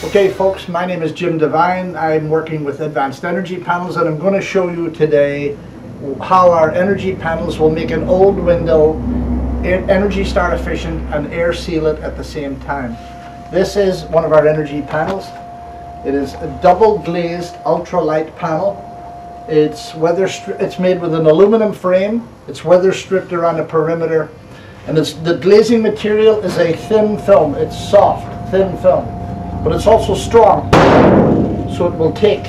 Okay folks, my name is Jim Devine. I'm working with Advanced Energy Panels, and I'm going to show you today how our energy panels will make an old window Energy Star efficient and air seal it at the same time. This is one of our energy panels. It is a double glazed ultralight panel. It's made with an aluminum frame. It's weather stripped around the perimeter, and the glazing material is a thin film. It's soft, thin film, but it's also strong, so it will take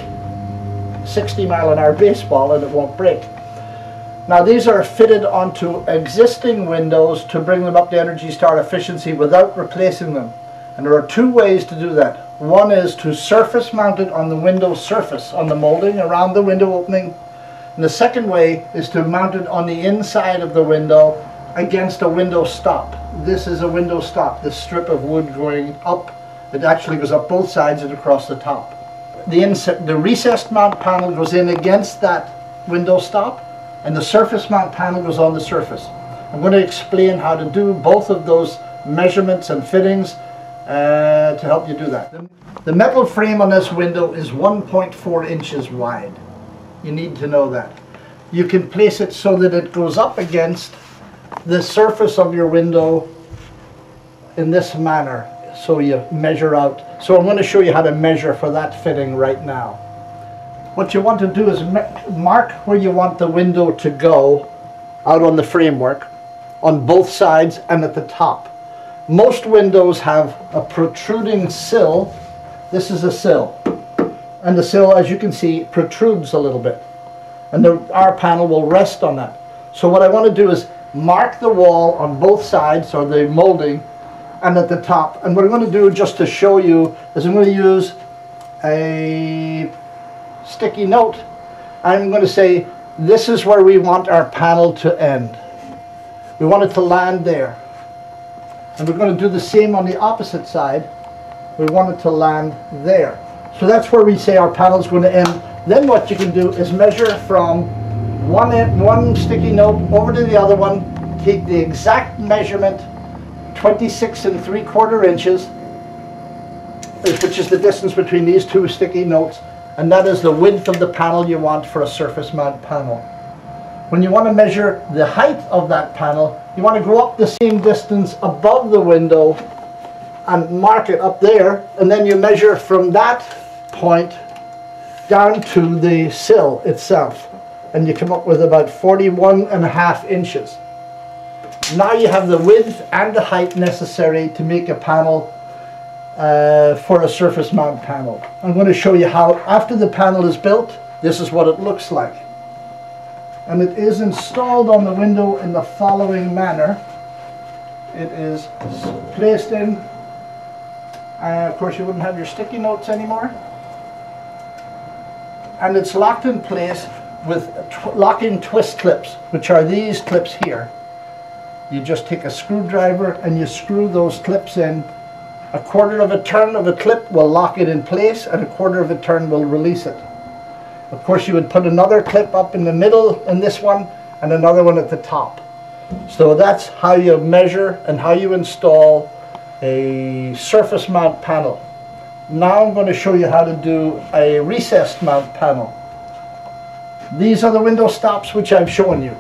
60-mile-an-hour baseball and it won't break. Now these are fitted onto existing windows to bring them up to Energy Star efficiency without replacing them. And there are two ways to do that. One is to surface mount it on the window surface, on the molding around the window opening. And the second way is to mount it on the inside of the window against a window stop. This is a window stop, this strip of wood going up. It actually goes up both sides and across the top. The recessed mount panel goes in against that window stop, and the surface mount panel goes on the surface. I'm going to explain how to do both of those measurements and fittings to help you do that. The metal frame on this window is 1.4 inches wide. You need to know that. You can place it so that it goes up against the surface of your window in this manner. So you measure out. So I'm going to show you how to measure for that fitting right now. What you want to do is mark where you want the window to go out on the framework, on both sides and at the top. Most windows have a protruding sill. This is a sill, and the sill, as you can see, protrudes a little bit, and our panel will rest on that. So what I want to do is mark the wall on both sides, or the molding, and at the top. And what I'm going to do, just to show you, is I'm going to use a sticky note. I'm going to say this is where we want our panel to end. We want it to land there. And we're going to do the same on the opposite side. We want it to land there. So that's where we say our panel is going to end. Then what you can do is measure from one sticky note over to the other one, take the exact measurement, 26 3/4 inches, which is the distance between these two sticky notes, and that is the width of the panel you want for a surface mount panel. When you want to measure the height of that panel, you want to go up the same distance above the window and mark it up there, and then you measure from that point down to the sill itself, and you come up with about 41.5 inches. Now you have the width and the height necessary to make a panel for a surface mount panel. I'm going to show you how, after the panel is built, this is what it looks like. And it is installed on the window in the following manner. It is placed in, of course you wouldn't have your sticky notes anymore, and it's locked in place with locking twist clips, which are these clips here. You just take a screwdriver and you screw those clips in. A quarter of a turn of a clip will lock it in place, and a quarter of a turn will release it. Of course you would put another clip up in the middle in this one, and another one at the top. So that's how you measure and how you install a surface mount panel. Now I'm going to show you how to do a recessed mount panel. These are the window stops which I've shown you.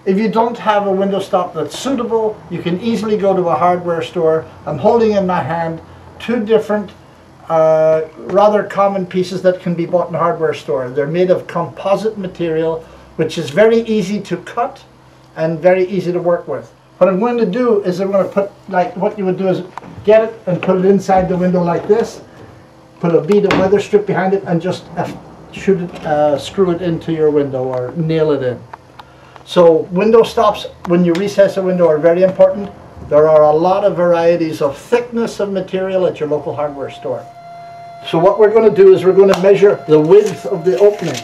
If you don't have a window stop that's suitable, you can easily go to a hardware store. I'm holding in my hand two different rather common pieces that can be bought in a hardware store. They're made of composite material, which is very easy to cut and very easy to work with. What I'm going to do is I'm going to put, like what you would do is get it and put it inside the window like this, put a bead of weather strip behind it, and just screw it into your window or nail it in. So window stops, when you recess a window, are very important. There are a lot of varieties of thickness of material at your local hardware store. So what we're going to do is we're going to measure the width of the opening.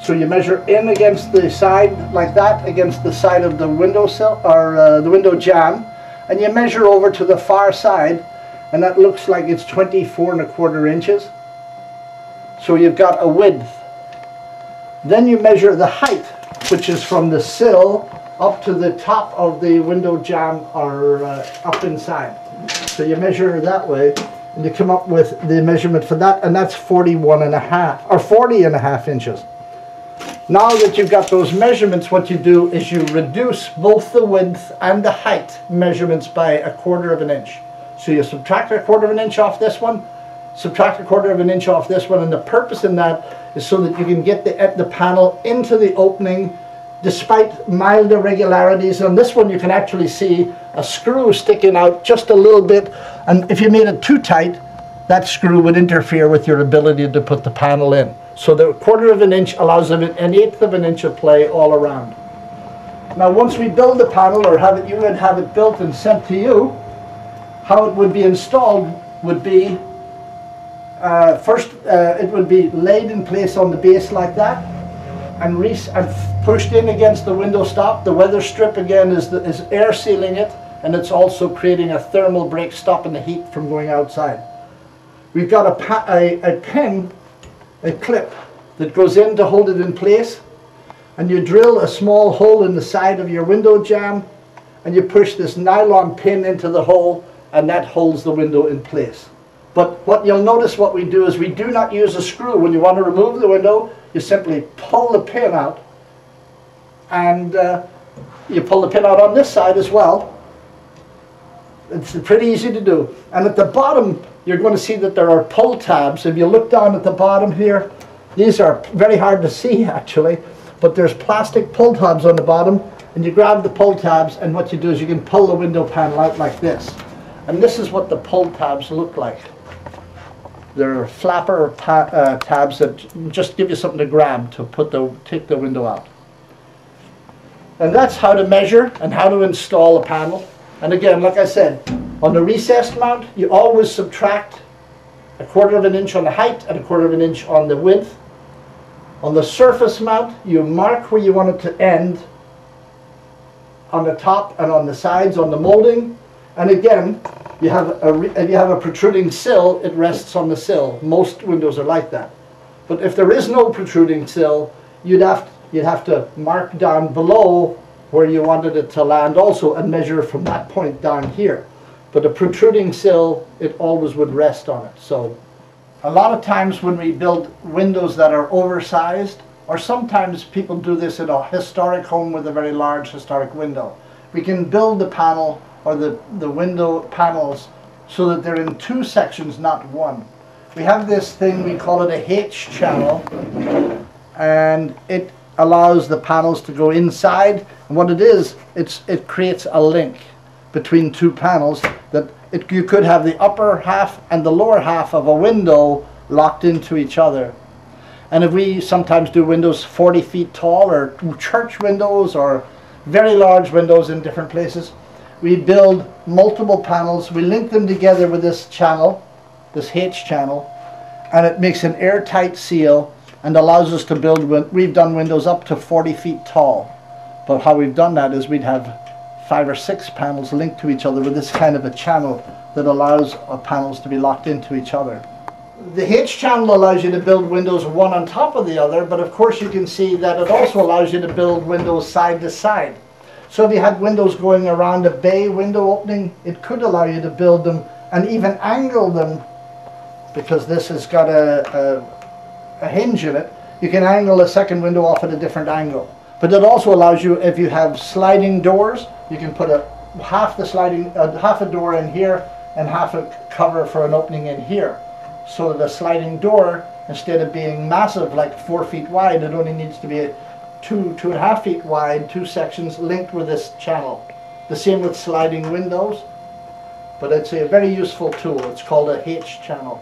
So you measure in against the side like that, against the side of the windowsill or the window jamb, and you measure over to the far side, and that looks like it's 24.25 inches. So you've got a width. Then you measure the height, which is from the sill up to the top of the window jamb or up inside. So you measure that way, and you come up with the measurement for that, and that's 41.5 or 40.5 inches. Now that you've got those measurements, what you do is you reduce both the width and the height measurements by 1/4 of an inch. So you subtract 1/4 of an inch off this one, subtract 1/4 of an inch off this one, and the purpose in that is so that you can get the panel into the opening despite mild irregularities. On this one you can actually see a screw sticking out just a little bit, and if you made it too tight, that screw would interfere with your ability to put the panel in. So the 1/4 of an inch allows an 1/8 of an inch of play all around. Now once we build the panel, or you would have it built and sent to you, how it would be installed would be first it would be laid in place on the base like that, and pushed in against the window stop. The weather strip again is air sealing it, and it's also creating a thermal break, stopping the heat from going outside. We've got a pin, a clip that goes in to hold it in place, and you drill a small hole in the side of your window jamb, and you push this nylon pin into the hole, and that holds the window in place. But what you'll notice, what we do is we do not use a screw. When you want to remove the window, you simply pull the pin out, and you pull the pin out on this side as well. It's pretty easy to do. And at the bottom, you're going to see that there are pull tabs. If you look down at the bottom here, these are very hard to see actually, but there's plastic pull tabs on the bottom, and you grab the pull tabs, and what you do is you can pull the window panel out like this. And this is what the pull tabs look like. They're flapper tabs that just give you something to grab to take the window out. And that's how to measure and how to install a panel. And again, like I said, on the recessed mount, you always subtract 1/4 of an inch on the height and 1/4 of an inch on the width. On the surface mount, you mark where you want it to end on the top and on the sides on the molding. And again, if you have a protruding sill, it rests on the sill. Most windows are like that. But if there is no protruding sill, you'd have to mark down below where you wanted it to land also, and measure from that point down here. But a protruding sill, it always would rest on it. So a lot of times when we build windows that are oversized, or sometimes people do this in a historic home with a very large historic window, we can build the panel or the window panels so that they're in two sections, not one. We have this thing, we call it a H channel, and it allows the panels to go inside, and what it is, it creates a link between two panels that you could have the upper half and the lower half of a window locked into each other. And if we sometimes do windows 40 feet tall, or church windows, or very large windows in different places, we build multiple panels, we link them together with this channel, this H channel, and it makes an airtight seal and allows us to build, we've done windows up to 40 feet tall. But how we've done that is we'd have 5 or 6 panels linked to each other with this kind of a channel that allows panels to be locked into each other. The H channel allows you to build windows one on top of the other, but of course you can see that it also allows you to build windows side to side. So if you had windows going around a bay window opening, it could allow you to build them and even angle them, because this has got a hinge in it. You can angle a second window off at a different angle. But it also allows you, if you have sliding doors, you can put half a door in here and half a cover for an opening in here. So the sliding door, instead of being massive, like 4 feet wide, it only needs to be 2.5 feet wide, 2 sections linked with this channel. The same with sliding windows, but it's a very useful tool. It's called a H channel.